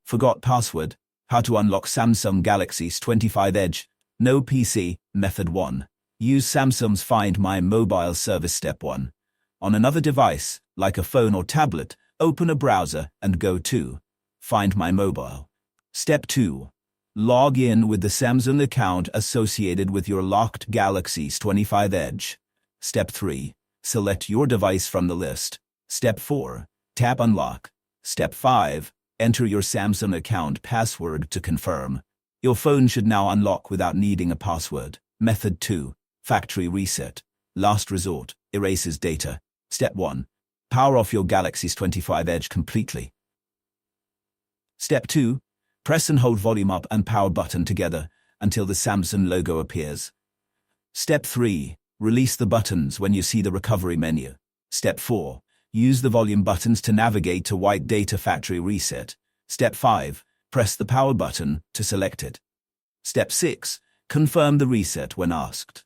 Forgot password. How to unlock Samsung Galaxy S25 Edge. No PC. Method 1. Use Samsung's Find My Mobile service. Step 1. On another device, like a phone or tablet, open a browser and go to Find My Mobile. Step 2. Log in with the Samsung account associated with your locked Galaxy S25 Edge. Step 3. Select your device from the list. Step 4. Tap Unlock. Step 5. Enter your Samsung account password to confirm. Your phone should now unlock without needing a password. Method 2. Factory reset. Last resort. Erases data. Step 1. Power off your Galaxy S25 Edge completely. Step 2. Press and hold volume up and power button together until the Samsung logo appears. Step 3. Release the buttons when you see the recovery menu. Step 4. Use the volume buttons to navigate to white data factory reset. Step 5. Press the power button to select it. Step 6. Confirm the reset when asked.